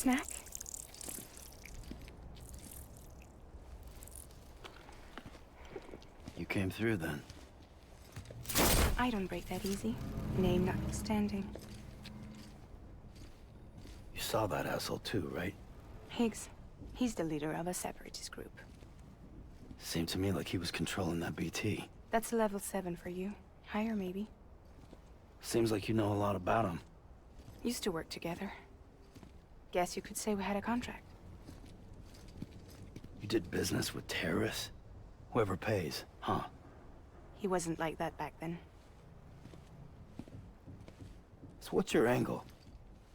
Snack? You came through then. I don't break that easy. Name notwithstanding. You saw that asshole too, right? Higgs. He's the leader of a separatist group. Seemed to me like he was controlling that BT. That's level 7 for you. Higher, maybe. Seems like you know a lot about him. Used to work together. Guess you could say we had a contract. You did business with terrorists? Whoever pays, huh? He wasn't like that back then. So what's your angle?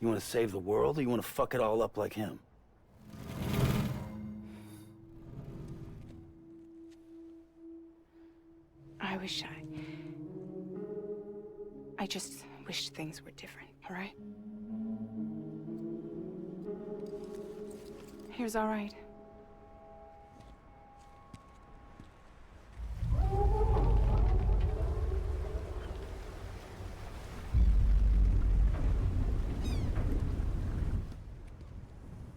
You want to save the world, or you want to fuck it all up like him? I just wish things were different, all right? Here's all right.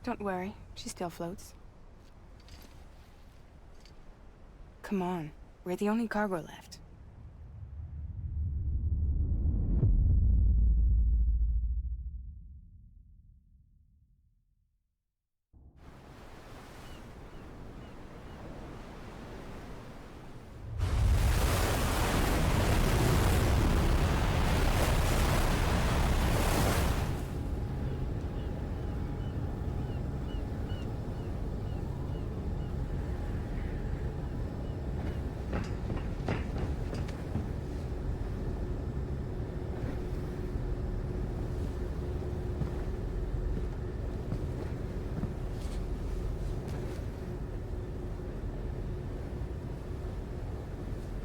Don't worry, she still floats. Come on, we're the only cargo left.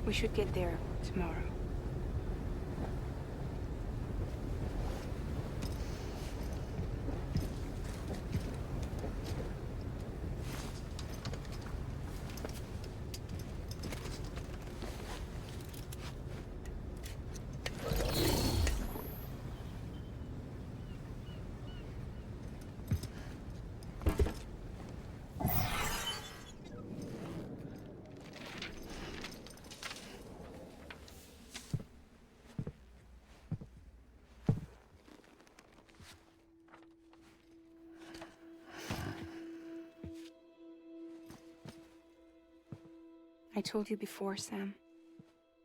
We should get there tomorrow. I told you before, Sam.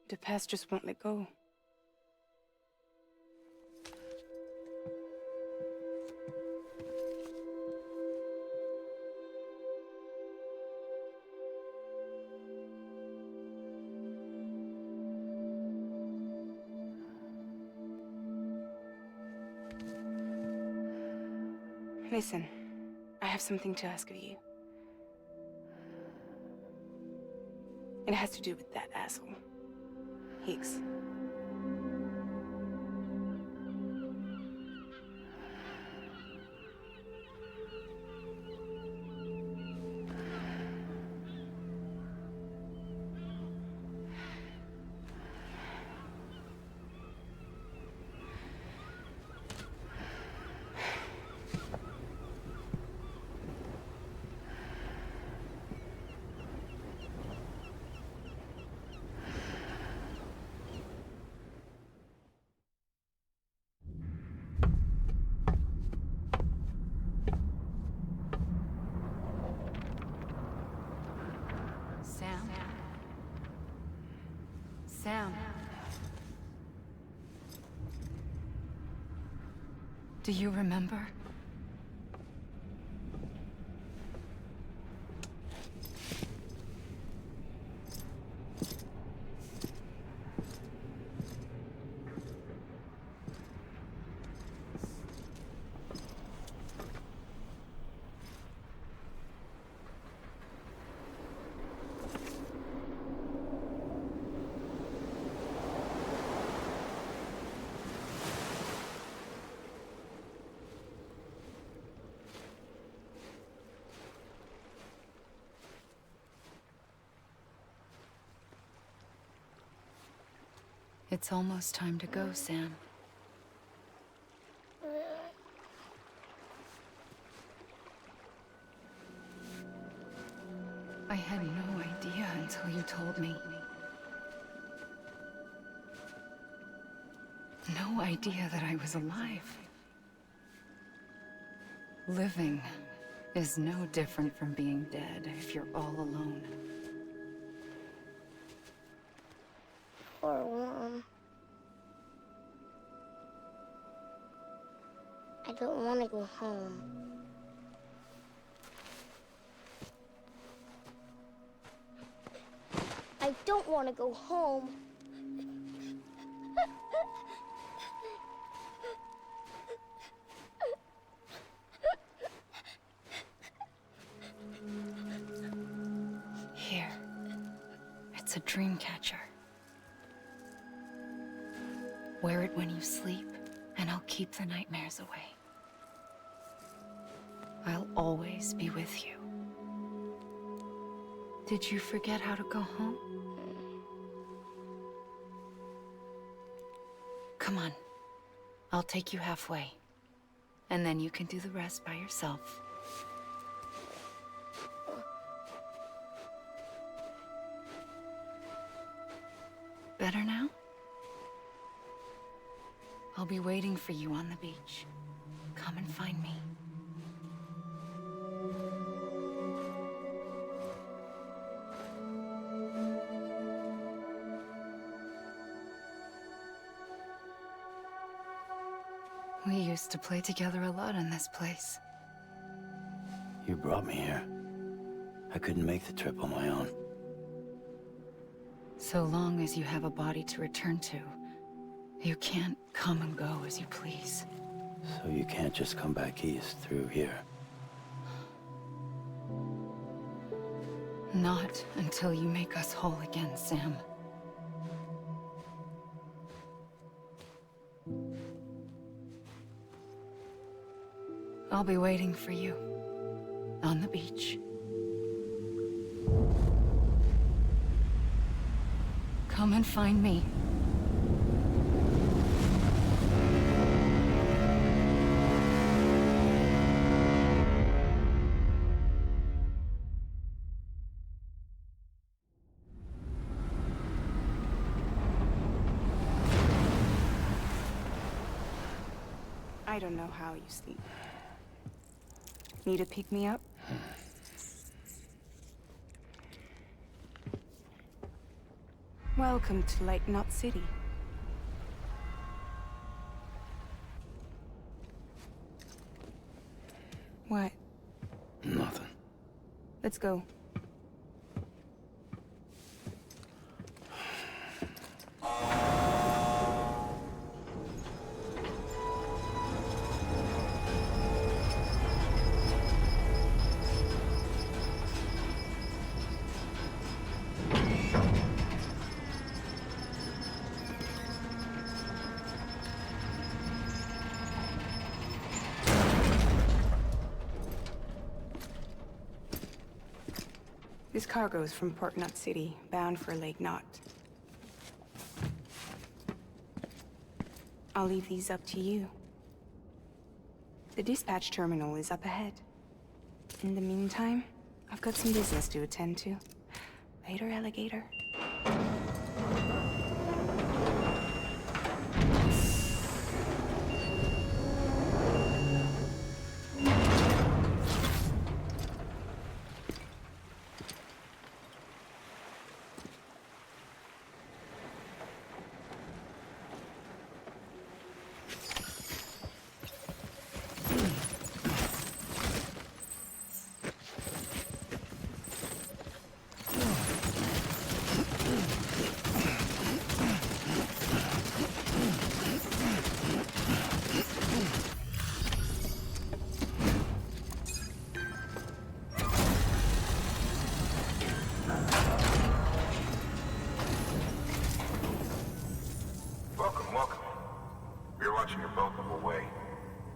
The past just won't let go. Listen, I have something to ask of you. It has to do with that asshole, Higgs. Sam. Do you remember? It's almost time to go, Sam. had no idea until you told me. No idea that I was alive. Living is no different from being dead if you're all alone. Poor Mom. I don't want to go home. I don't want to go home. Here. It's a dream catcher. Wear it when you sleep, and I'll keep the nightmares away. I'll always be with you. Did you forget how to go home? Come on. I'll take you halfway. And then you can do the rest by yourself. Better now? I'll be waiting for you on the beach. Come and find me. We used to play together a lot in this place. You brought me here. I couldn't make the trip on my own. So long as you have a body to return to, you can't come and go as you please. So you can't just come back east through here? Not until you make us whole again, Sam. I'll be waiting for you on the beach. Come and find me. I don't know how you sleep. Need to pick me up? Welcome to Lake Knot City. What? Nothing. Let's go. This cargo is from Port Knot City, bound for Lake Knot. I'll leave these up to you. The dispatch terminal is up ahead. In the meantime, I've got some business to attend to. Later, alligator.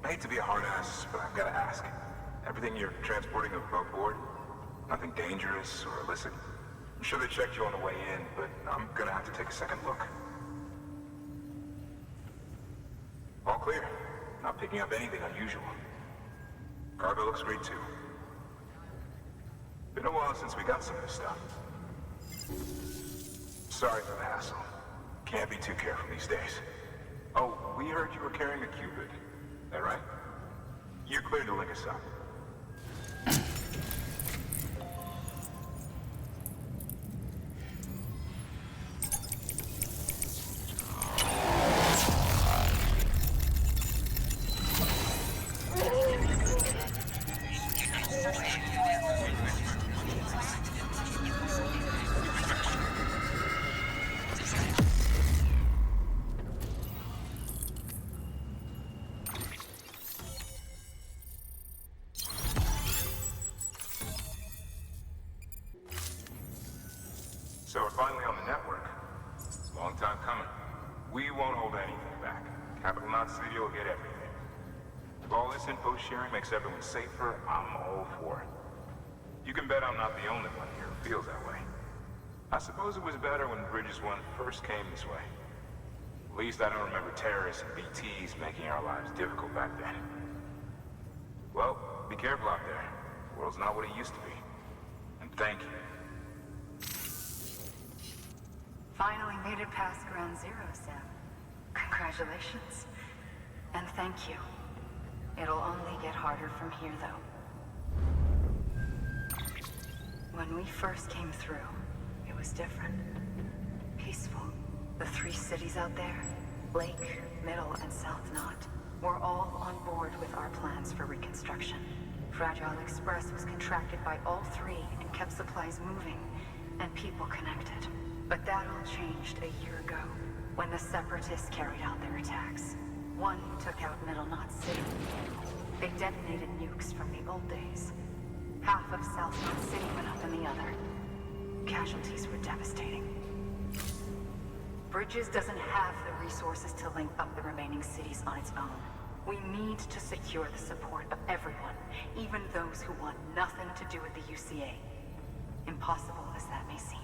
I hate to be a hard ass, but I've got to ask. Everything you're transporting above board? Nothing dangerous or illicit? I'm sure they checked you on the way in, but I'm gonna have to take a second look. All clear. Not picking up anything unusual. Cargo looks great too. Been Been a while since we got some of this stuff. Sorry for the hassle. Can't be too careful these days. Oh, we heard you were carrying a Cupid. That right? You're cleared to link us up. So we're finally on the network. Long time coming. We won't hold anything back. Capital Knot City will get everything. If all this info sharing makes everyone safer, I'm all for it. You can bet I'm not the only one here who feels that way. I suppose it was better when Bridges 1 first came this way. At least I don't remember terrorists and BTs making our lives difficult back then. Well, be careful out there. The world's not what it used to be. And thank you. Finally made it past Ground Zero, Sam. Congratulations. And thank you. It'll only get harder from here, though. When we first came through, it was different. Peaceful. The 3 cities out there, Lake, Middle, and South Knot, were all on board with our plans for reconstruction. Fragile Express was contracted by all 3 and kept supplies moving and people connected. But that all changed a year ago, when the Separatists carried out their attacks. One took out Middle Knot City. They detonated nukes from the old days. Half of South Knot City went up in the other. Casualties were devastating. Bridges doesn't have the resources to link up the remaining cities on its own. We need to secure the support of everyone, even those who want nothing to do with the UCA. Impossible as that may seem.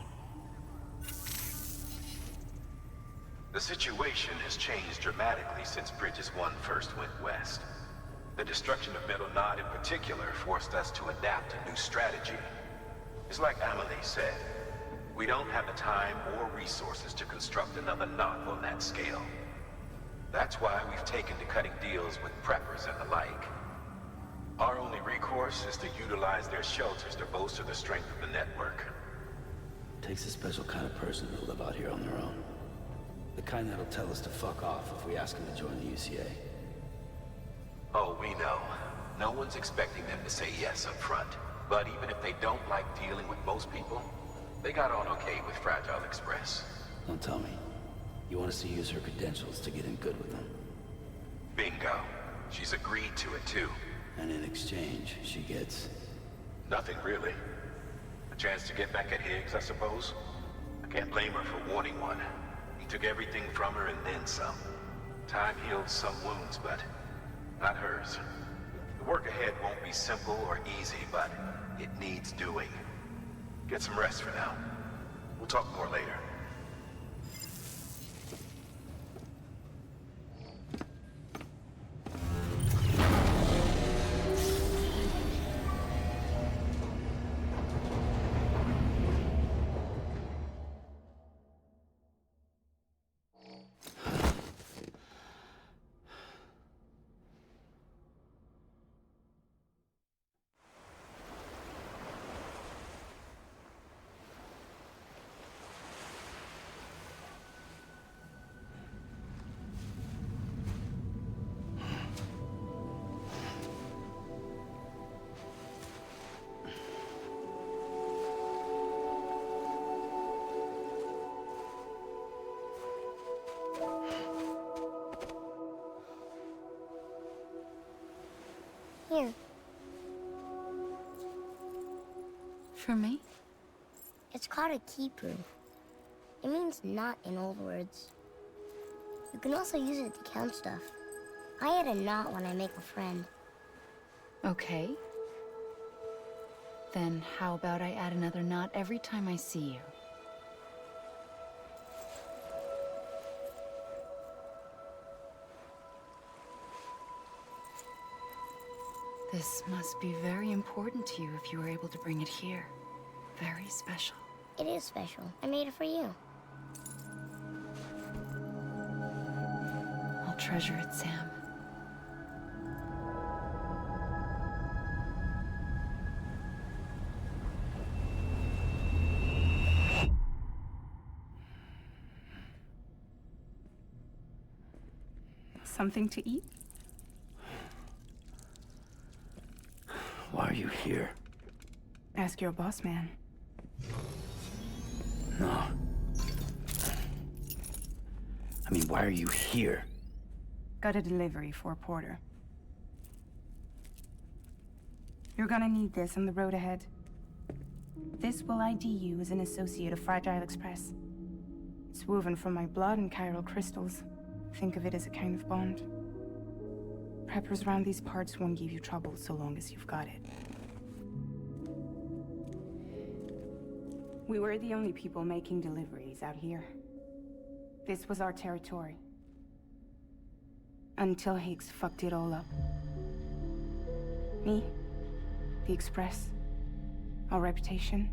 The situation has changed dramatically since Bridges 1 first went west. The destruction of Middle Knot in particular forced us to adapt a new strategy. It's like Amelie said, we don't have the time or resources to construct another knot on that scale. That's why we've taken to cutting deals with preppers and the like. Our only recourse is to utilize their shelters to bolster the strength of the network. Takes a special kind of person to live out here on their own. The kind that'll tell us to fuck off if we ask them to join the UCA. Oh, we know. No one's expecting them to say yes up front. But even if they don't like dealing with most people, they got on okay with Fragile Express. Don't tell me. You want us to use her credentials to get in good with them. Bingo. She's agreed to it too. And in exchange, she gets... Nothing really. A chance to get back at Higgs, I suppose? I can't blame her for wanting one. He took everything from her and then some. Time healed some wounds, but not hers. The work ahead won't be simple or easy, but it needs doing. Get some rest for now. We'll talk more later. Here. For me? It's called a keeper. It means knot in old words. You can also use it to count stuff. I add a knot when I make a friend. Okay. Then how about I add another knot every time I see you? This must be very important to you if you were able to bring it here. very special. It is special. I made it for you. I'll treasure it, Sam. Something to eat? Why are you here? Ask your boss man. No. I mean, why are you here? Got a delivery for Porter. You're gonna need this on the road ahead. This will ID you as an associate of Fragile Express. It's woven from my blood and chiral crystals. Think of it as a kind of bond. Preppers around these parts won't give you trouble so long as you've got it. We were the only people making deliveries out here. This was our territory. Until Higgs fucked it all up. Me, the Express, our reputation,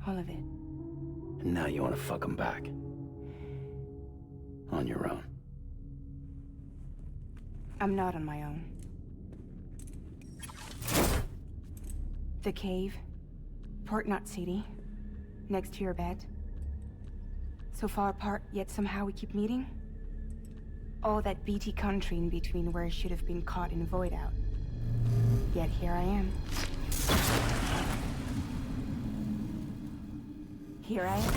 all of it. And now you want to fuck them back. On your own. I'm not on my own. The cave, Port Knot City, next to your bed. So far apart, yet somehow we keep meeting. All that BT country in between where I should have been caught in a void out. Yet here I am. Here I am.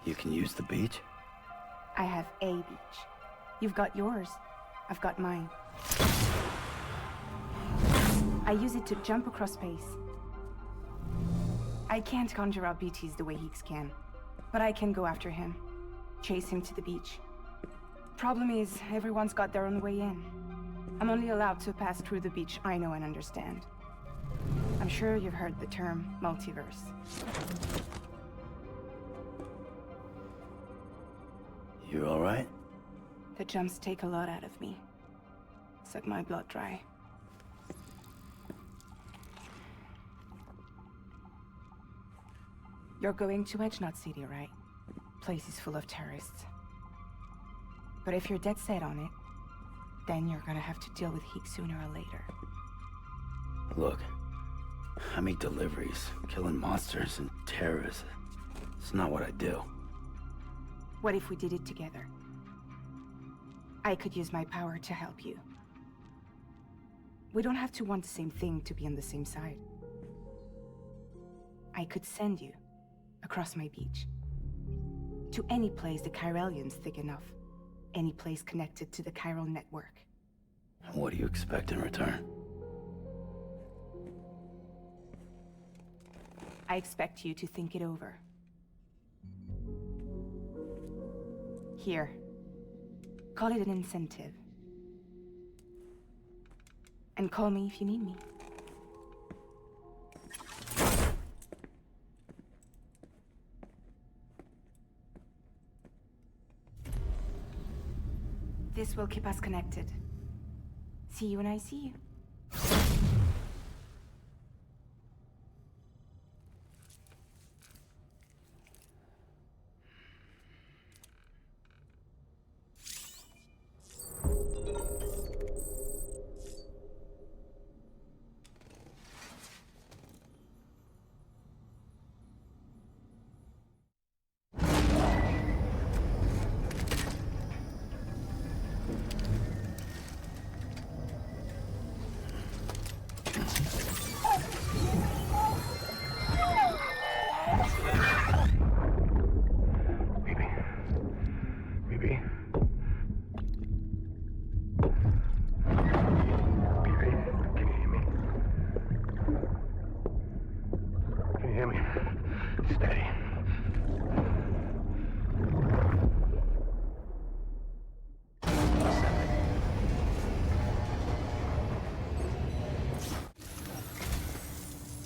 You can use the beach? I have a beach. You've got yours. I've got mine. I use it to jump across space. I can't conjure up BTs the way Higgs can, but I can go after him. Chase him to the beach. Problem is, everyone's got their own way in. I'm only allowed to pass through the beach I know and understand. I'm sure you've heard the term multiverse. You all right? The jumps take a lot out of me. Suck my blood dry. You're going to Edge Knot City, right? Place is full of terrorists. But if you're dead set on it, then you're gonna have to deal with Higgs sooner or later. Look, I make deliveries, killing monsters and terrorists. It's not what I do. What if we did it together? I could use my power to help you. We don't have to want the same thing to be on the same side. I could send you across my beach. To any place the Chiralian's thick enough. Any place connected to the chiral network. What do you expect in return? I expect you to think it over. Here. Call it an incentive. And call me if you need me. This will keep us connected. See you when I see you.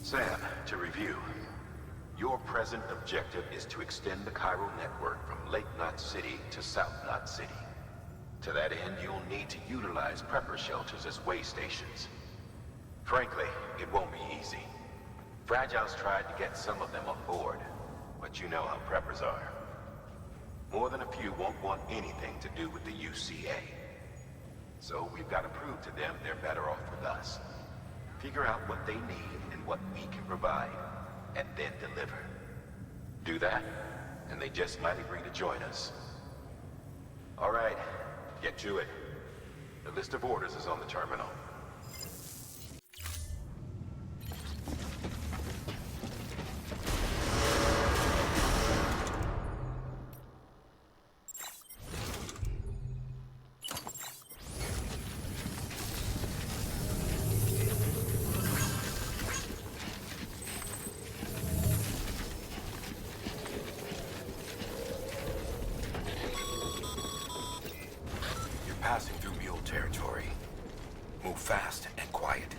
Sam, to review. Your present objective is to extend the chiral network from Lake Knot City to South Knot City. To that end, you'll need to utilize prepper shelters as way stations. Frankly, it won't be easy. Fragile's tried to get some of them on board, but you know how preppers are. More than a few won't want anything to do with the UCA. So we've got to prove to them they're better off with us. Figure out what they need and what we can provide, and then deliver. Do that, and they just might agree to join us. All right, get to it. The list of orders is on the terminal. Passing through mule territory. Move fast and quiet.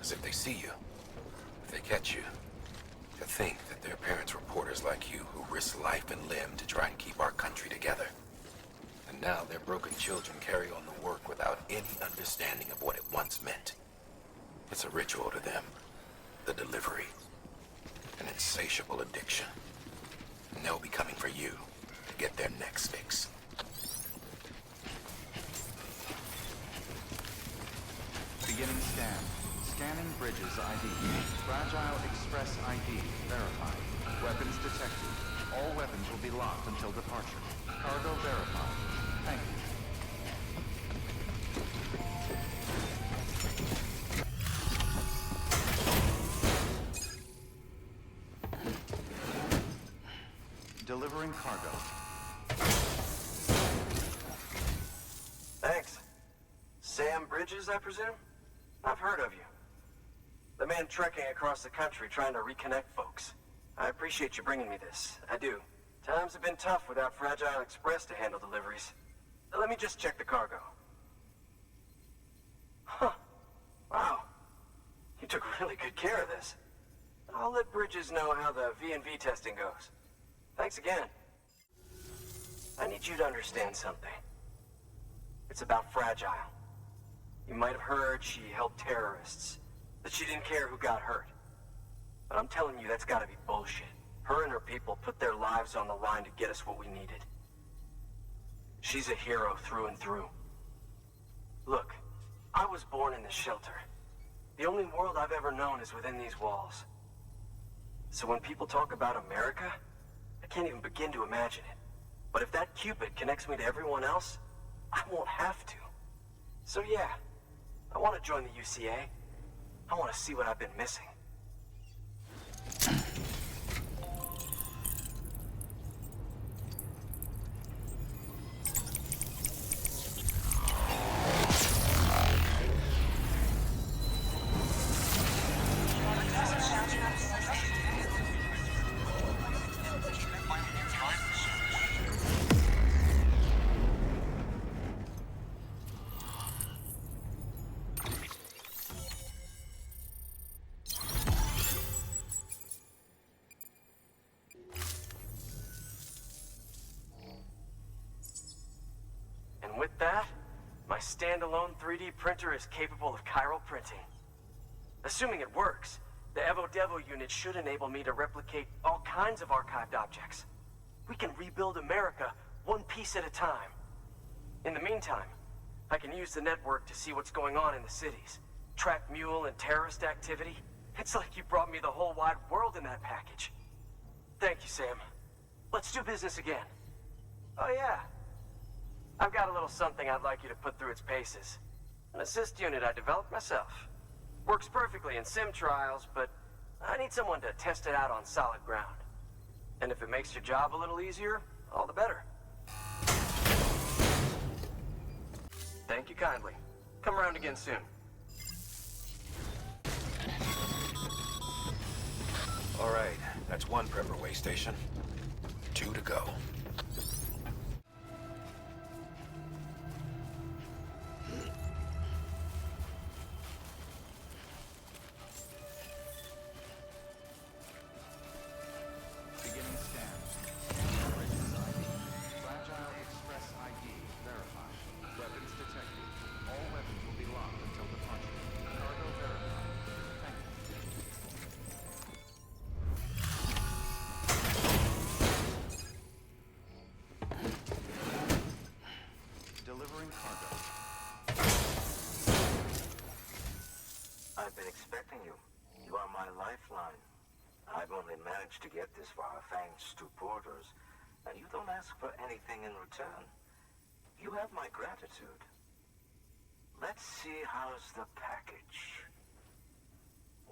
As if they see you. If they catch you. To think that their parents reporters like you who risk life and limb to try and keep our country together. And now their broken children carry on the work without any understanding of what it once meant. It's a ritual to them. The delivery. An insatiable addiction. And they'll be coming for you to get their next fix. Beginning scan. Scanning Bridges ID. Fragile Express ID verified. Weapons detected. All weapons will be locked until departure. Cargo verified. Thank you. Delivering cargo. Thanks. Sam Bridges, I presume? I've heard of you. The man trekking across the country trying to reconnect folks. I appreciate you bringing me this. I do. Times have been tough without Fragile Express to handle deliveries. Let me just check the cargo. Huh. Wow. You took really good care of this. I'll let Bridges know how the V&V testing goes. Thanks again. I need you to understand something. It's about Fragile. You might have heard she helped terrorists, that she didn't care who got hurt. But I'm telling you, that's gotta be bullshit. Her and her people put their lives on the line to get us what we needed. She's a hero through and through. Look, I was born in this shelter. The only world I've ever known is within these walls. So when people talk about America, I can't even begin to imagine it. But if that Cupid connects me to everyone else, I won't have to. So yeah, I want to join the UCA. I want to see what I've been missing. And with that, my standalone 3D printer is capable of chiral printing. Assuming it works, the Evo Devo unit should enable me to replicate all kinds of archived objects. We can rebuild America one piece at a time. In the meantime, I can use the network to see what's going on in the cities, track mule and terrorist activity. It's like you brought me the whole wide world in that package. Thank you, Sam. Let's do business again. Oh yeah. I've got a little something I'd like you to put through its paces. An assist unit I developed myself. Works perfectly in sim trials, but I need someone to test it out on solid ground. And if it makes your job a little easier, all the better. Thank you kindly. Come around again soon. All right, that's one prepper way station. 2 to go. Beginning scan. Bridges ID. Fragile Express ID verified. Weapons detected. All weapons will be locked until departure. Cargo verified. I've been expecting you. You are my lifeline. I've only managed to get this far thanks to porters, and you don't ask for anything in return. You have my gratitude. Let's see how's the package.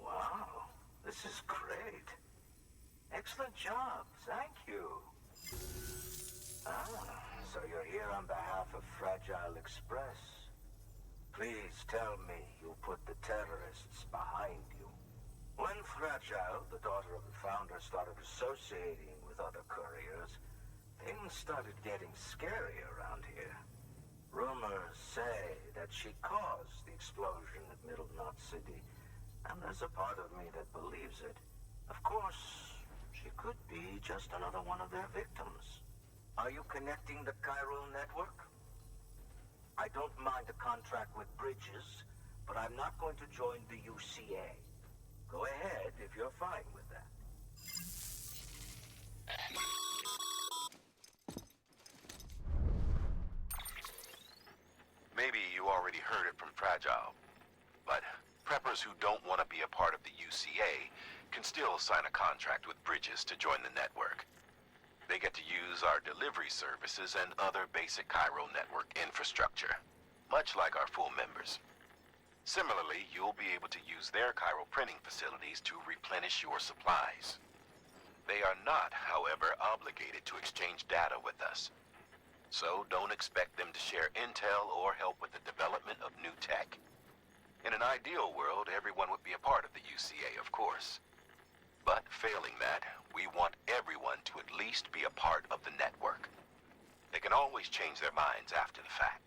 Wow, this is great. Excellent job, thank you. So you're here on behalf of Fragile Express. Please tell me you put the terrorists behind you. When Fragile, the daughter of the founder, started associating with other couriers, things started getting scary around here. Rumors say that she caused the explosion at Middle Knot City, and there's a part of me that believes it. Of course, she could be just another one of their victims. Are you connecting the chiral network? I don't mind a contract with Bridges, but I'm not going to join the UCA. Go ahead if you're fine with that. Maybe you already heard it from Fragile, but preppers who don't want to be a part of the UCA can still sign a contract with Bridges to join the network. They get to use our delivery services and other basic chiral network infrastructure, much like our full members. Similarly, you'll be able to use their chiral printing facilities to replenish your supplies. They are not, however, obligated to exchange data with us. So don't expect them to share intel or help with the development of new tech. In an ideal world, everyone would be a part of the UCA, of course. But failing that, we want everyone to at least be a part of the network. They can always change their minds after the fact.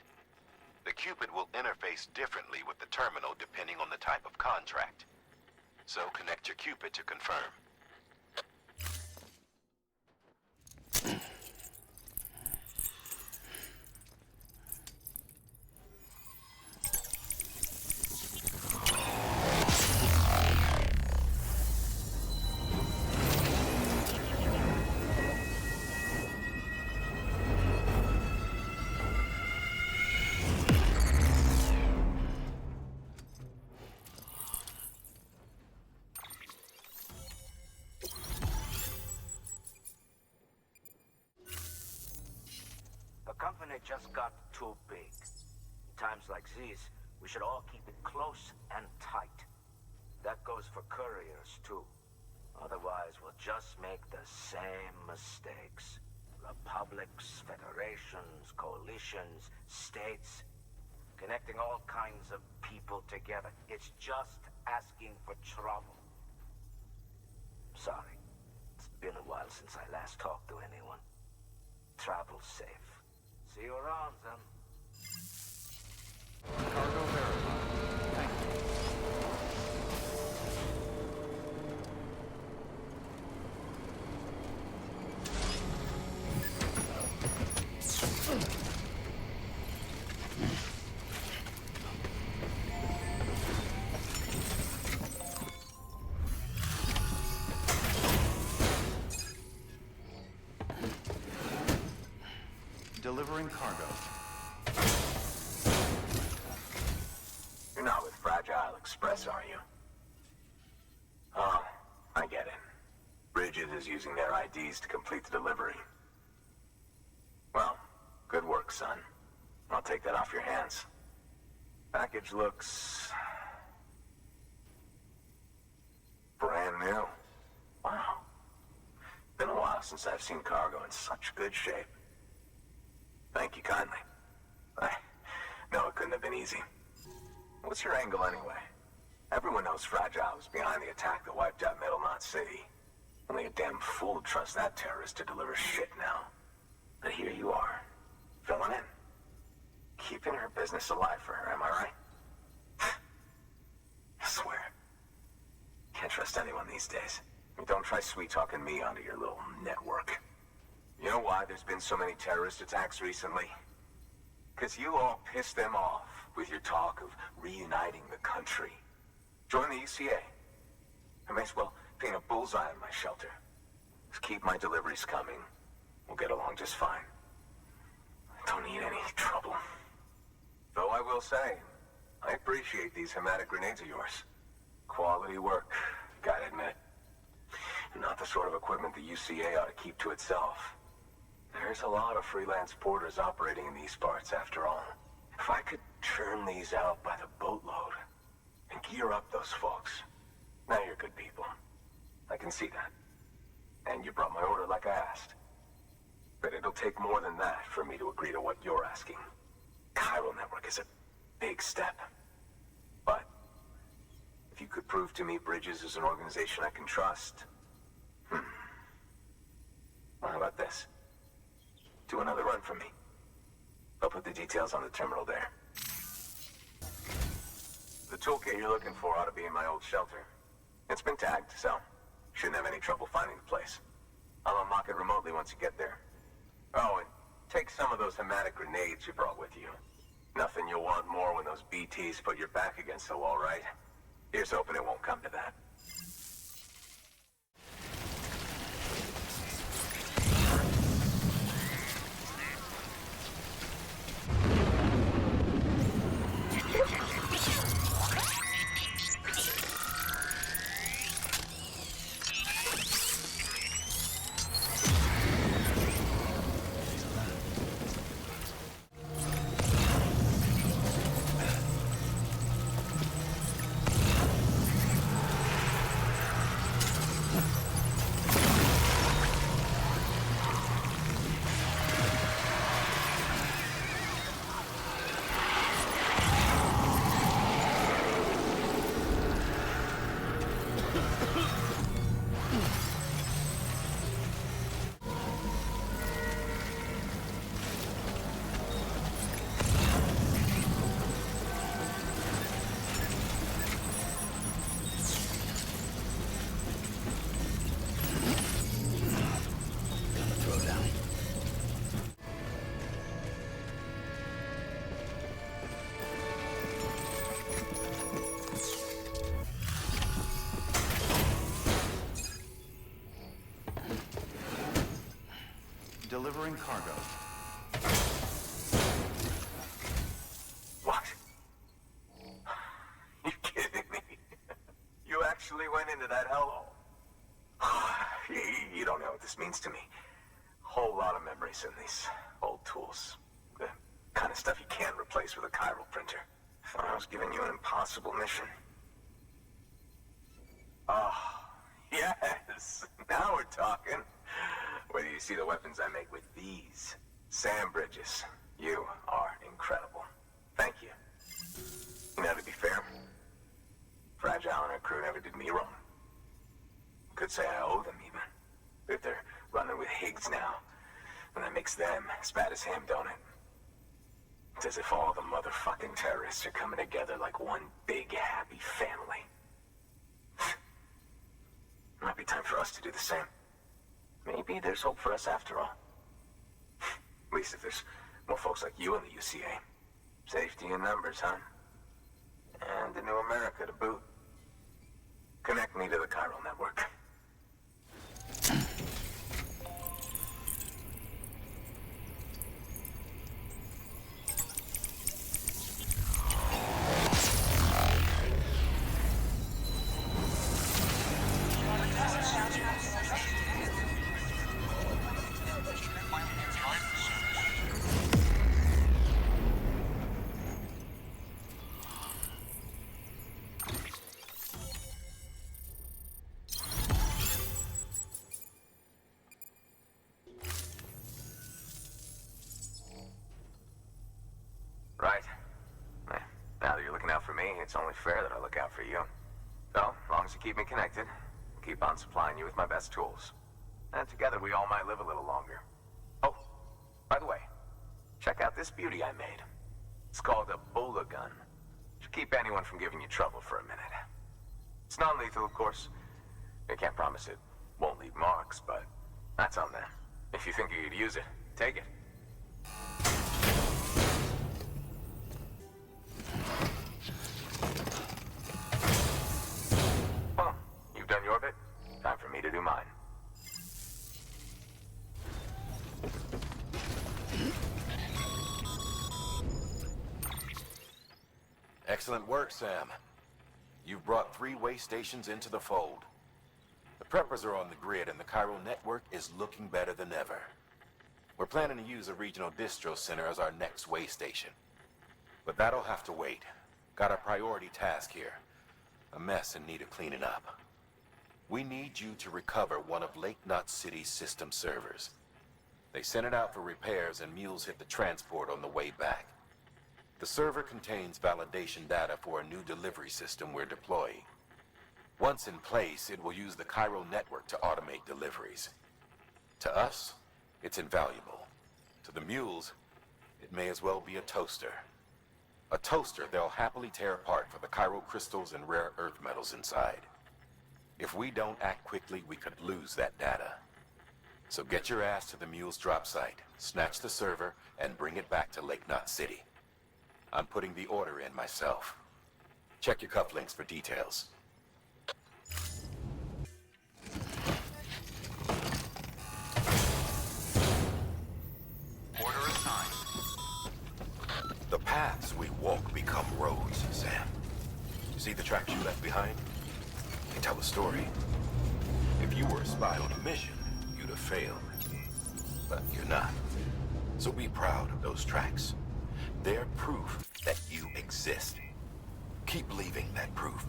The Cupid will interface differently with the terminal depending on the type of contract. So connect your Cupid to confirm. Company just got too big. In times like these, we should all keep it close and tight. That goes for couriers, too. Otherwise, we'll just make the same mistakes. Republics, federations, coalitions, states, connecting all kinds of people together. It's just asking for trouble. Sorry. It's been a while since I last talked to anyone. Travel safe. See you around, then. Cargo verified. Thank Delivering cargo. You're not with Fragile Express, are you? Oh, I get it. Bridges is using their IDs to complete the delivery. Well, good work, son. I'll take that off your hands. Package looks... brand new. Wow. Been a while since I've seen cargo in such good shape. Thank you kindly. I know it couldn't have been easy. What's your angle anyway? Everyone knows Fragile was behind the attack that wiped out Middle Knot City. Only a damn fool would trust that terrorist to deliver shit now. But here you are, filling in. Keeping her business alive for her, am I right? I swear. Can't trust anyone these days. Don't try sweet-talking me onto your little network. You know why there's been so many terrorist attacks recently? Because you all pissed them off with your talk of reuniting the country. Join the UCA. I may as well paint a bullseye on my shelter. Just keep my deliveries coming. We'll get along just fine. Don't need any trouble. Though I will say, I appreciate these hematic grenades of yours. Quality work, gotta admit. Not the sort of equipment the UCA ought to keep to itself. There's a lot of freelance porters operating in these parts, after all. If I could churn these out by the boatload and gear up those folks. Now you're good people. I can see that. And you brought my order like I asked. But it'll take more than that for me to agree to what you're asking. Chiral Network is a big step. But if you could prove to me Bridges is an organization I can trust... Well, how about this? Do another run for me. I'll put the details on the terminal there. The toolkit you're looking for ought to be in my old shelter. It's been tagged, so shouldn't have any trouble finding the place. I'll unlock it remotely once you get there. Oh, and take some of those hematic grenades you brought with you. Nothing you'll want more when those BTs put your back against the wall, right? Here's hoping it won't come to that. Delivering cargo. What? You kidding me? You actually went into that hellhole? You don't know what this means to me. Whole lot of memories in these old tools. The kind of stuff you can't replace with a chiral printer. Thought I was giving you an impossible mission. Oh, yes. Now we're talking. Wait till you see the weapons I make with these. Sam Bridges, you are incredible. Thank you. Now, to be fair, Fragile and her crew never did me wrong. Could say I owe them, even. If they're running with Higgs now, and that makes them as bad as him, don't it? It's as if all the motherfucking terrorists are coming together like one big, happy family. Might be time for us to do the same. Maybe there's hope for us after all. At least if there's more folks like you in the UCA. Safety in numbers, huh? And a new America to boot. Connect me to the chiral network. Right. Now that you're looking out for me, it's only fair that I look out for you. So, as long as you keep me connected, I'll keep on supplying you with my best tools. And together we all might live a little longer. Oh, by the way, check out this beauty I made. It's called a Bola gun. Should keep anyone from giving you trouble for a minute. It's non-lethal, of course. I can't promise it won't leave marks, but that's on them. If you think you could use it, take it. Well, you've done your bit. Time for me to do mine. Excellent work, Sam. You've brought 3 way stations into the fold. The preppers are on the grid and the chiral network is looking better than ever. We're planning to use a regional distro center as our next way station. But that'll have to wait. Got a priority task here. A mess in need of cleaning up. We need you to recover one of Lake Knot City's system servers. They sent it out for repairs and mules hit the transport on the way back. The server contains validation data for a new delivery system we're deploying. Once in place, it will use the chiral network to automate deliveries. To us, it's invaluable. To the mules, it may as well be a toaster. A toaster they'll happily tear apart for the chiral crystals and rare earth metals inside. If we don't act quickly, we could lose that data. So get your ass to the mule's drop site, snatch the server, and bring it back to Lake Knot City. I'm putting the order in myself. Check your cufflinks for details. Order assigned. The paths we walk become roads, Sam. You see the tracks you left behind? They tell a story. If you were a spy on a mission, you'd have failed. But you're not. So be proud of those tracks. They're proof that you exist. Keep leaving that proof.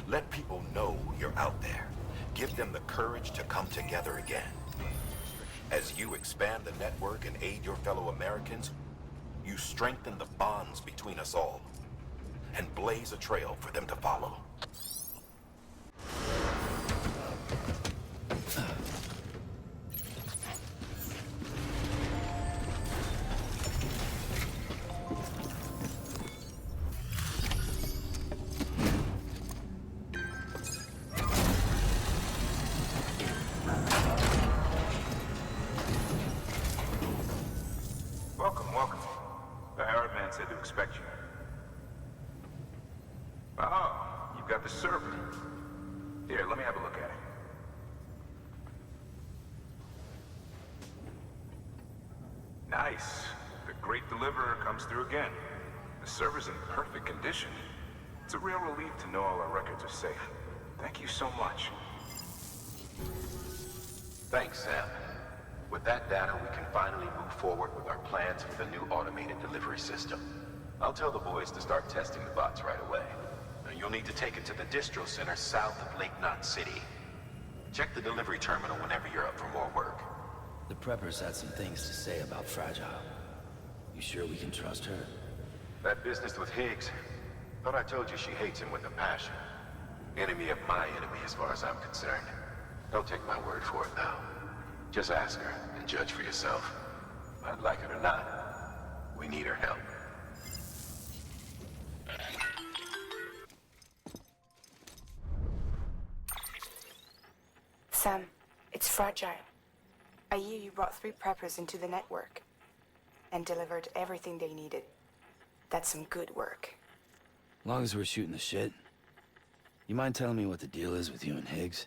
Let people know you're out there. Give them the courage to come together again. As you expand the network and aid your fellow Americans, you strengthen the bonds between us all and blaze a trail for them to follow. Welcome, welcome. The Arab man said to expect you. Oh, you've got the server. Here, let me have a look at it. Nice. The great deliverer comes through again. The server's in perfect condition. It's a real relief to know all our records are safe. Thank you so much. Thanks, Sam. With that data, we can finally move forward with our plans for the new automated delivery system. I'll tell the boys to start testing the bots right away. Now, you'll need to take it to the distro center south of Lake Knot City. Check the delivery terminal whenever you're up for more work. The preppers had some things to say about Fragile. You sure we can trust her? That business with Higgs, thought I told you she hates him with a passion. Enemy of my enemy as far as I'm concerned. Don't take my word for it, though. Just ask her and judge for yourself. I'd like it or not, we need her help. Sam, it's Fragile. I hear you brought 3 preppers into the network and delivered everything they needed. That's some good work. As long as we're shooting the shit. You mind telling me what the deal is with you and Higgs?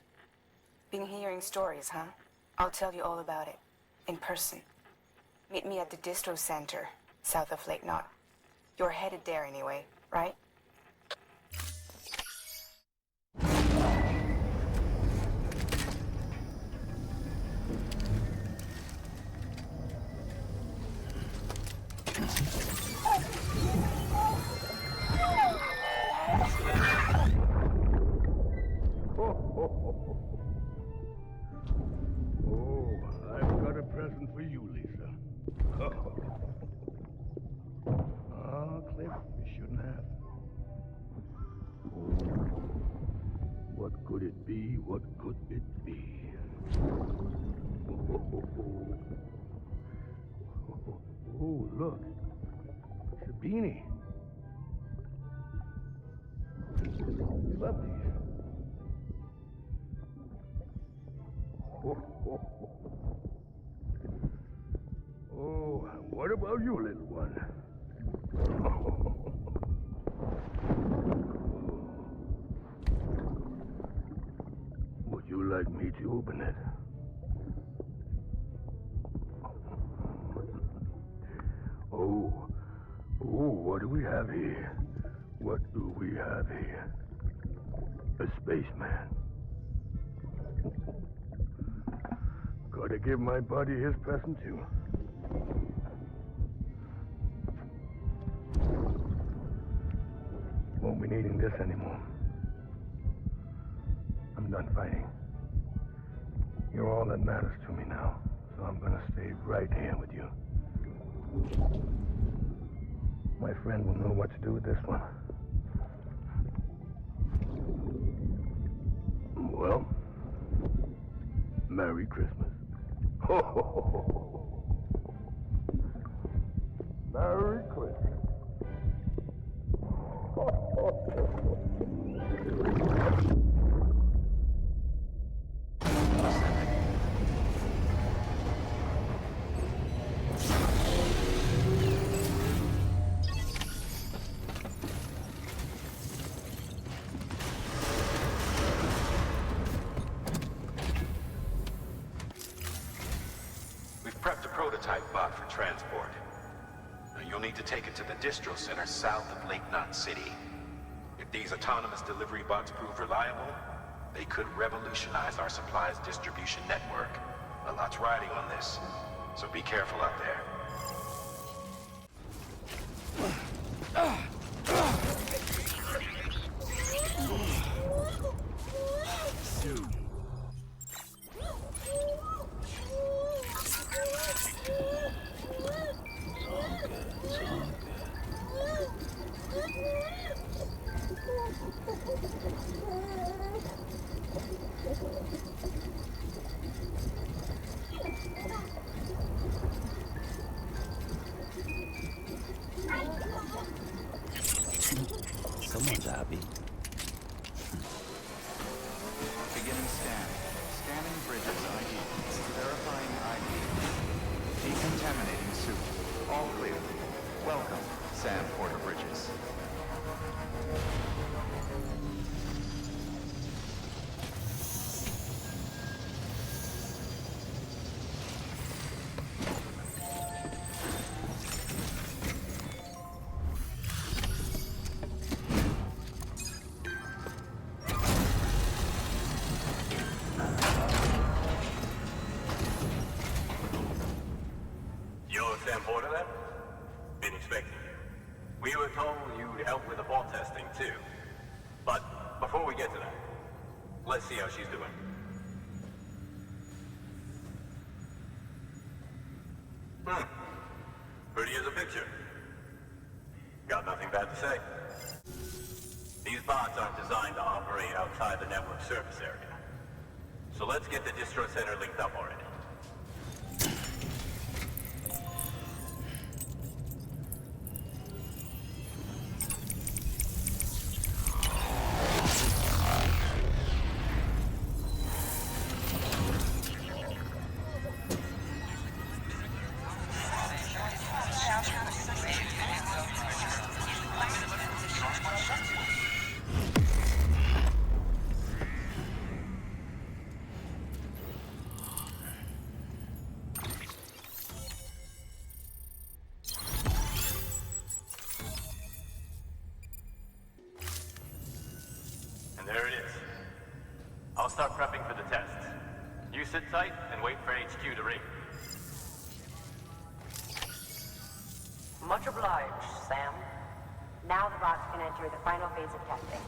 Been hearing stories, huh? I'll tell you all about it. In person. Meet me at the distro center, south of Lake Knot. You're headed there anyway, right? I've got a present for you, Lisa. Cliff, you shouldn't have. What could it be? What could it be? Oh, look. It's a beanie. You love these. Oh, what about you, little one? Would you like me to open it? Oh, what do we have here? What do we have here? A spaceman. Gotta give my buddy his present too. Won't be needing this anymore. I'm done fighting. You're all that matters to me now, so I'm gonna stay right here with you. My friend will know what to do with this one. Well, Merry Christmas. Ho, ho, ho, ho, ho. Merry Christmas. Ho, ho, ho, ho. Prepped a prototype bot for transport. Now, you'll need to take it to the distro center south of Lake Knot City. If these autonomous delivery bots prove reliable, they could revolutionize our supplies distribution network. A lot's riding on this, so be careful out there. Someone's happy. Beginning scan. Scanning Bridges ID. Verifying ID. Decontaminating suit. All clear. Welcome, Sam Porter Bridges. You're Sam Porter then? Been expecting you. We were told you'd help with the vault testing too. But before we get to that, let's see how she's doing. Pretty as a picture. Got nothing bad to say. These bots aren't designed to operate outside the network service area. So let's get the distro center linked up already. And there it is. I'll start prepping for the tests. You sit tight and wait for HQ to ring. Much obliged, Sam. Now the bots can enter the final phase of testing.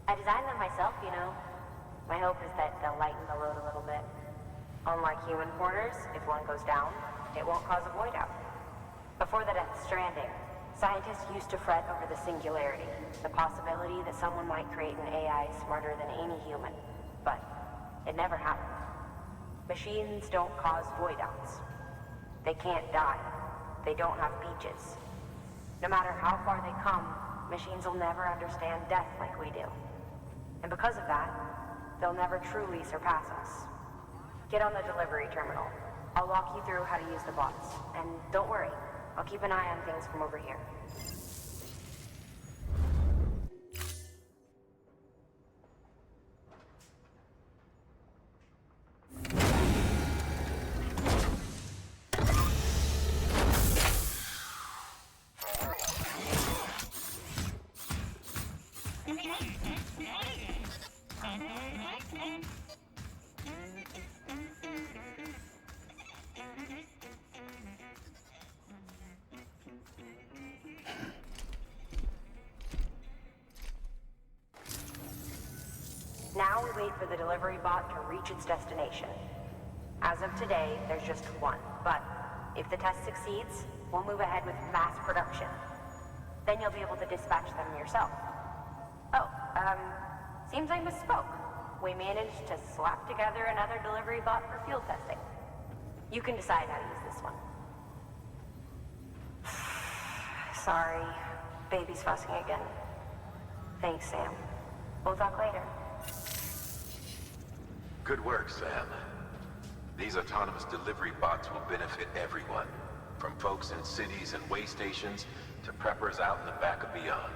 I designed them myself, you know. My hope is that they'll lighten the load a little bit. Unlike human porters, if one goes down, it won't cause a void out. Before the Death Stranding, scientists used to fret over the singularity, the possibility that someone might create an AI smarter than any human. But it never happened. Machines don't cause void outs. They can't die. They don't have beaches. No matter how far they come, machines will never understand death like we do. And because of that, they'll never truly surpass us. Get on the delivery terminal. I'll walk you through how to use the bots. And don't worry, I'll keep an eye on things from over here. Now we wait for the delivery bot to reach its destination. As of today, there's just one, but if the test succeeds, we'll move ahead with mass production. Then you'll be able to dispatch them yourself. Oh, seems I misspoke. We managed to slap together another delivery bot for field testing. You can decide how to use this one. Sorry, baby's fussing again. Thanks, Sam. We'll talk later. Good work, Sam. These autonomous delivery bots will benefit everyone, from folks in cities and way stations to preppers out in the back of beyond.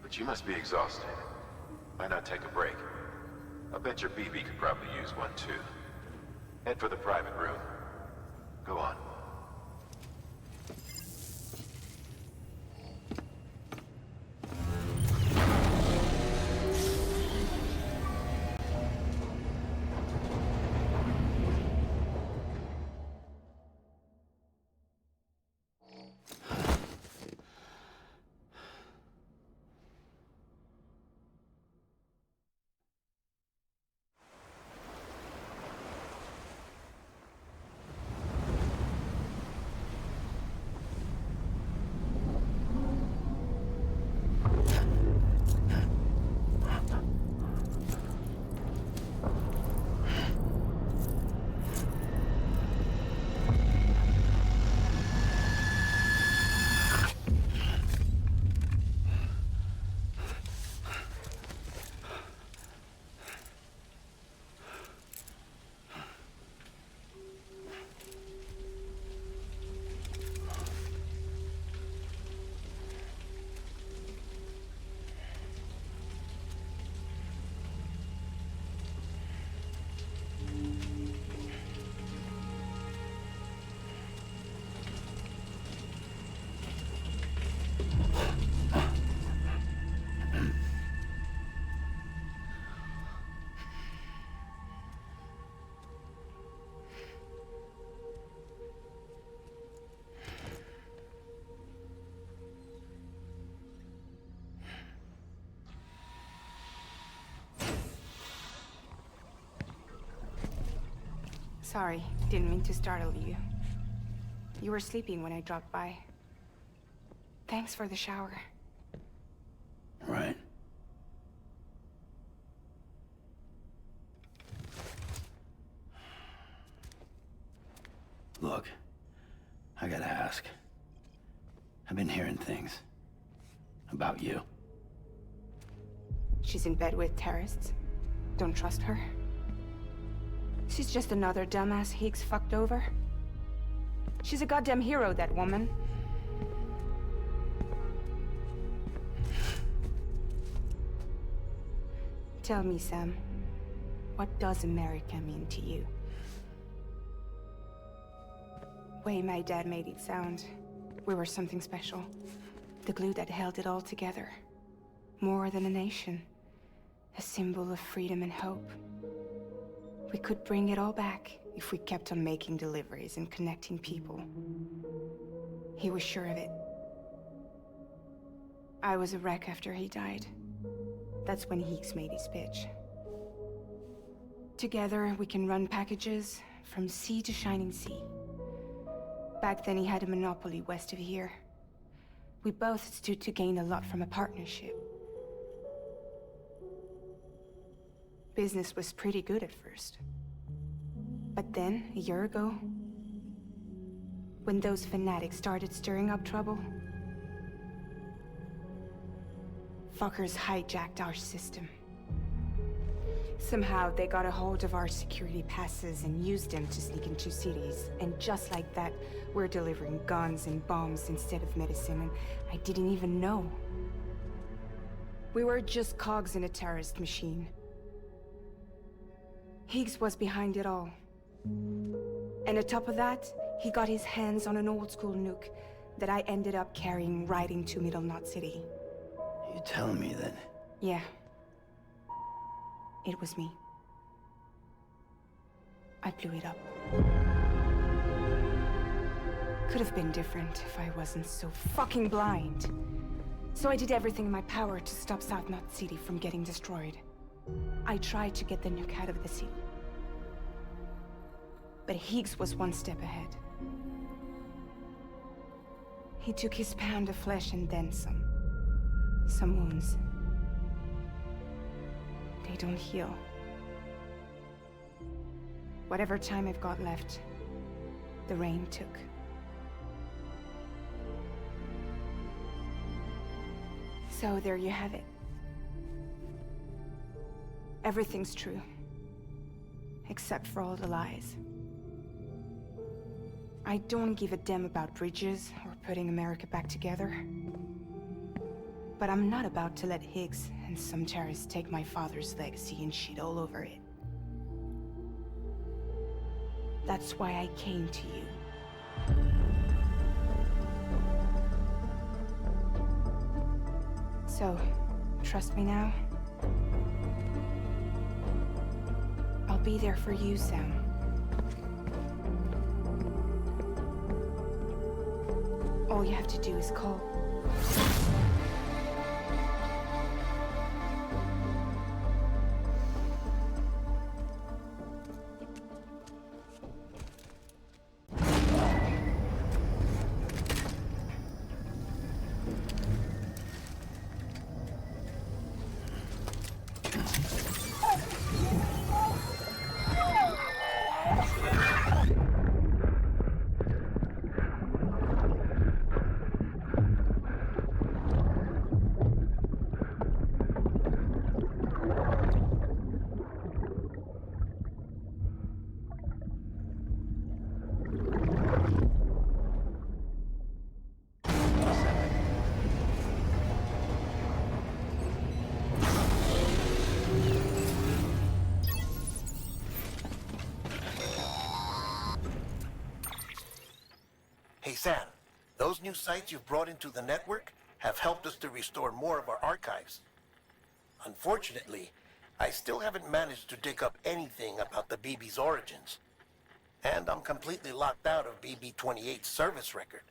But you must be exhausted. Why not take a break? I bet your BB could probably use one too. Head for the private room. Go on. Sorry, didn't mean to startle you. You were sleeping when I dropped by. Thanks for the shower. Right. Look, I gotta ask. I've been hearing things about you. She's in bed with terrorists. Don't trust her. She's just another dumbass Higgs fucked over. She's a goddamn hero, that woman. Tell me, Sam, what does America mean to you? Way my dad made it sound, we were something special. The glue that held it all together. More than a nation. A symbol of freedom and hope. We could bring it all back if we kept on making deliveries and connecting people. He was sure of it. I was a wreck after he died. That's when Higgs made his pitch. Together, we can run packages from sea to shining sea. Back then, he had a monopoly west of here. We both stood to gain a lot from a partnership. Business was pretty good at first. But then, a year ago, when those fanatics started stirring up trouble, fuckers hijacked our system. Somehow, they got a hold of our security passes and used them to sneak into cities. And just like that, we're delivering guns and bombs instead of medicine, and I didn't even know. We were just cogs in a terrorist machine. Higgs was behind it all. And on top of that, he got his hands on an old-school nuke that I ended up carrying right into Middle Knot City. You telling me that? Yeah. It was me. I blew it up. Could have been different if I wasn't so fucking blind. So I did everything in my power to stop South Knot City from getting destroyed. I tried to get the nuke out of the city. But Higgs was one step ahead. He took his pound of flesh and then some. Some wounds. They don't heal. Whatever time I've got left, the rain took. So there you have it. Everything's true. Except for all the lies. I don't give a damn about bridges or putting America back together. But I'm not about to let Higgs and some terrorists take my father's legacy and shit all over it. That's why I came to you. So, trust me now? I'll be there for you, Sam. All you have to do is call. Hey, Sam, those new sites you've brought into the network have helped us to restore more of our archives. Unfortunately, I still haven't managed to dig up anything about the BB's origins. And I'm completely locked out of BB-28's service record.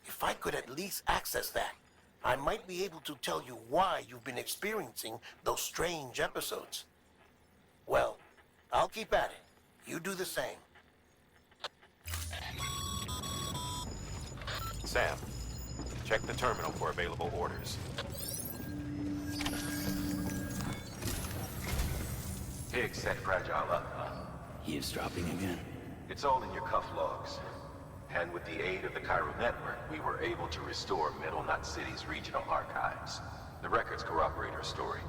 If I could at least access that, I might be able to tell you why you've been experiencing those strange episodes. Well, I'll keep at it. You do the same. Sam, check the terminal for available orders. Higgs set Fragile up. Eavesdropping again. It's all in your cuff logs. And with the aid of the Cairo network, we were able to restore Middle Knot City's regional archives. The records corroborate her story.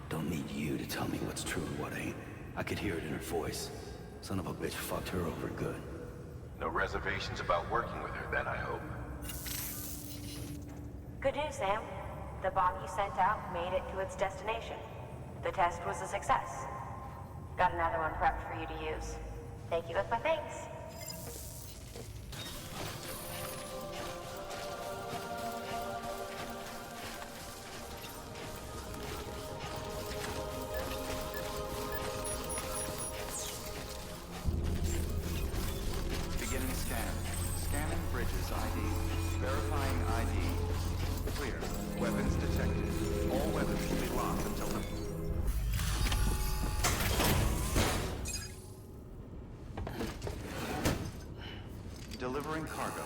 Don't need you to tell me what's true and what ain't. I could hear it in her voice. Son of a bitch fucked her over good. No reservations about working with her then, I hope. Good news, Sam. The bot you sent out made it to its destination. The test was a success. Got another one prepped for you to use. Thank you with my thanks. Beginning scan. Scanning bridges ID. Verifying ID. Clear. Weapons detected. All weapons will be locked until the... Delivering cargo.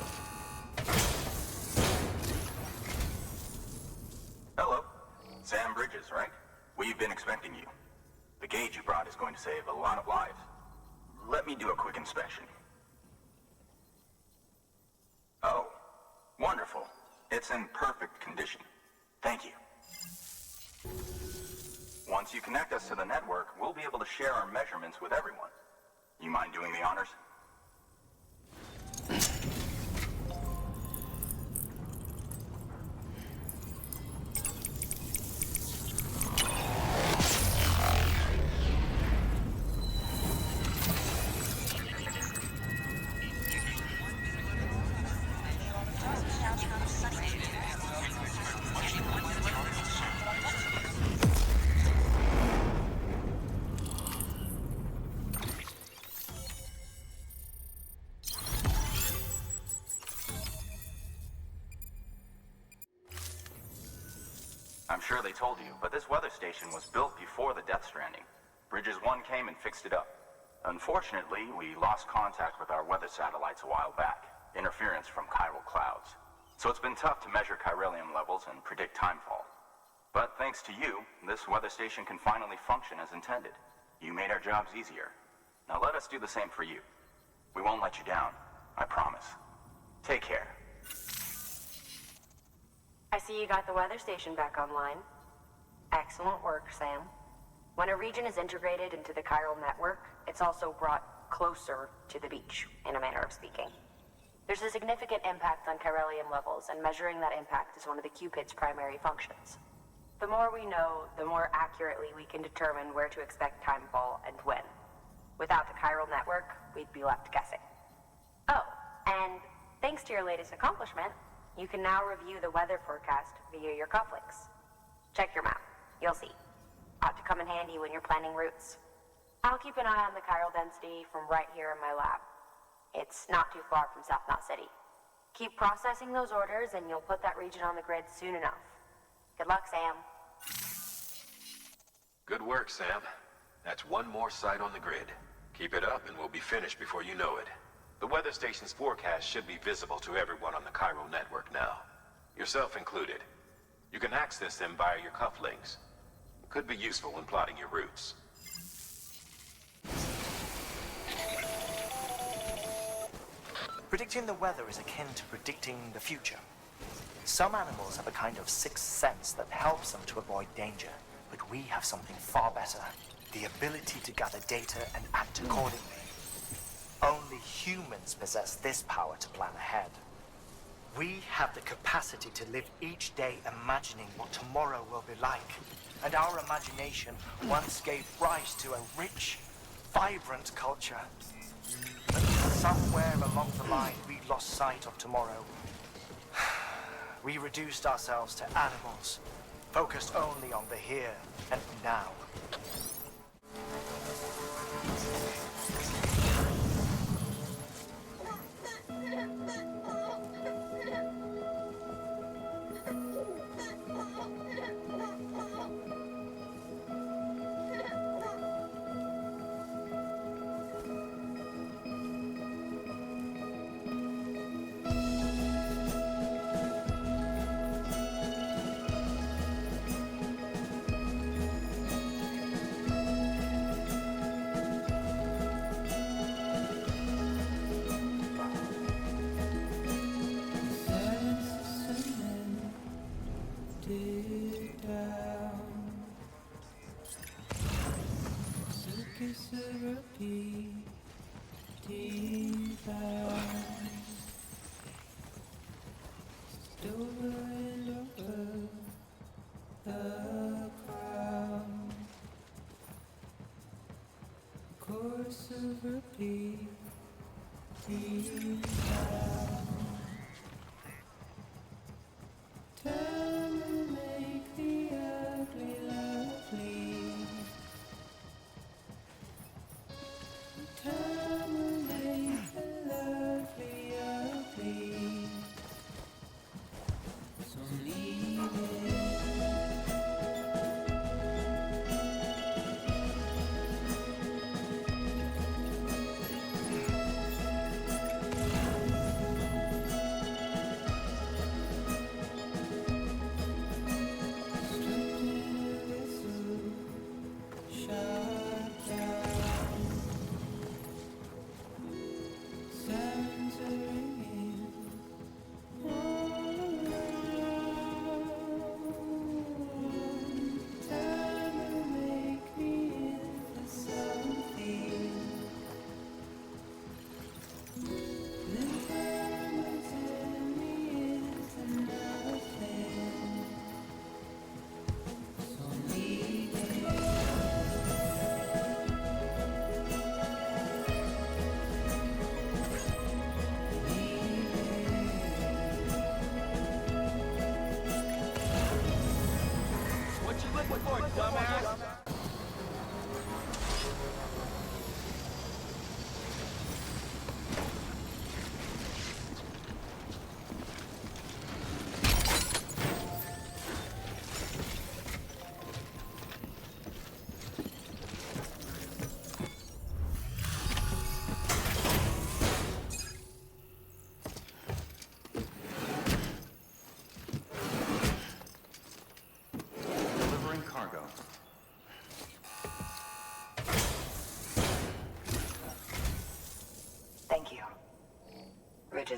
Hello. Sam Bridges, right? We've been expecting you. The gauge you brought is going to save a lot of lives. Let me do a quick inspection. Oh, wonderful. It's in perfect condition. Thank you. Once you connect us to the network, we'll be able to share our measurements with everyone. You mind doing the honors? I'm sure they told you, but this weather station was built before the Death Stranding. Bridges 1 came and fixed it up. Unfortunately, we lost contact with our weather satellites a while back. Interference from chiral clouds. So it's been tough to measure chiralium levels and predict timefall. But thanks to you, this weather station can finally function as intended. You made our jobs easier. Now let us do the same for you. We won't let you down, I promise. Take care. I see you got the weather station back online. Excellent work, Sam. When a region is integrated into the chiral network, it's also brought closer to the beach, in a manner of speaking. There's a significant impact on chiralium levels, and measuring that impact is one of the Cupid's primary functions. The more we know, the more accurately we can determine where to expect timefall and when. Without the chiral network, we'd be left guessing. Oh, and thanks to your latest accomplishment, you can now review the weather forecast via your cufflinks. Check your map. You'll see. Ought to come in handy when you're planning routes. I'll keep an eye on the chiral density from right here in my lab. It's not too far from South Knot City. Keep processing those orders and you'll put that region on the grid soon enough. Good luck, Sam. Good work, Sam. That's one more site on the grid. Keep it up and we'll be finished before you know it. The weather station's forecast should be visible to everyone on the chiral network now. Yourself included. You can access them via your cufflinks. Could be useful when plotting your routes. Predicting the weather is akin to predicting the future. Some animals have a kind of sixth sense that helps them to avoid danger, but we have something far better. The ability to gather data and act accordingly. Only humans possess this power to plan ahead. We have the capacity to live each day imagining what tomorrow will be like. And our imagination once gave rise to a rich, vibrant culture. But somewhere along the line, we lost sight of tomorrow. We reduced ourselves to animals, focused only on the here and now.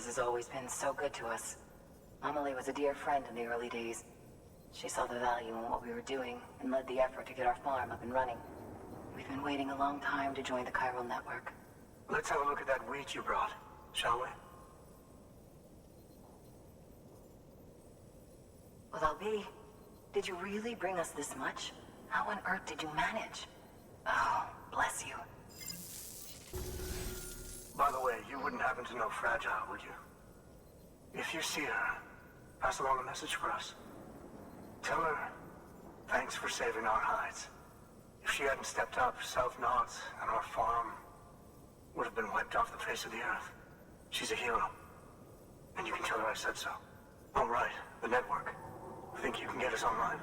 Bridges has always been so good to us. Amelie was a dear friend in the early days. She saw the value in what we were doing and led the effort to get our farm up and running. We've been waiting a long time to join the chiral network. Let's have a look at that wheat you brought, shall we? Well, Albie, did you really bring us this much? How on earth did you manage? Oh, bless you. By the way, you wouldn't happen to know Fragile, would you? If you see her, pass along a message for us. Tell her, thanks for saving our hides. If she hadn't stepped up, South Knots and our farm would have been wiped off the face of the earth. She's a hero. And you can tell her I said so. All right, the network. Think you can get us online?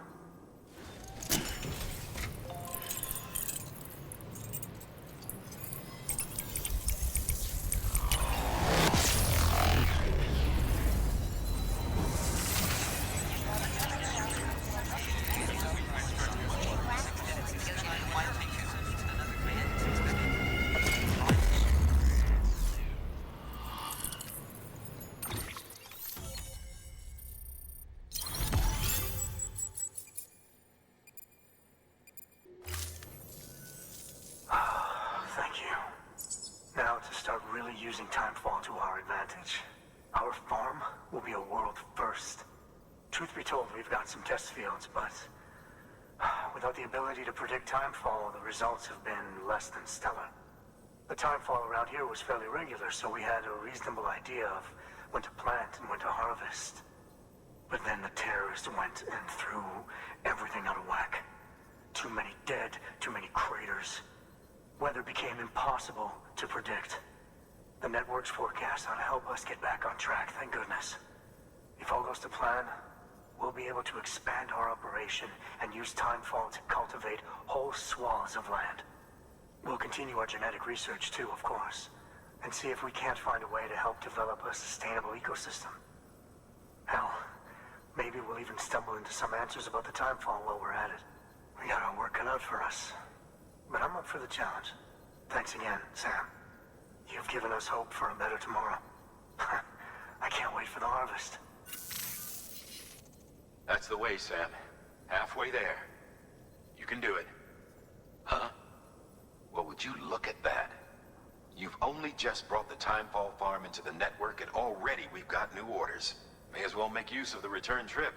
Using timefall to our advantage. Our farm will be a world first. Truth be told, we've got some test fields, but without the ability to predict timefall, the results have been less than stellar. The timefall around here was fairly regular, so we had a reasonable idea of when to plant and when to harvest. But then the terrorists went and threw everything out of whack. Too many dead, too many craters. Weather became impossible to predict. The network's forecast ought to help us get back on track, thank goodness. If all goes to plan, we'll be able to expand our operation and use timefall to cultivate whole swaths of land. We'll continue our genetic research too, of course, and see if we can't find a way to help develop a sustainable ecosystem. Hell, maybe we'll even stumble into some answers about the timefall while we're at it. We got our work cut out for us, but I'm up for the challenge. Thanks again, Sam. You've given us hope for a better tomorrow. I can't wait for the harvest. That's the way, Sam. Halfway there. You can do it. Huh? Well, would you look at that? You've only just brought the Timefall farm into the network, and already we've got new orders. May as well make use of the return trip.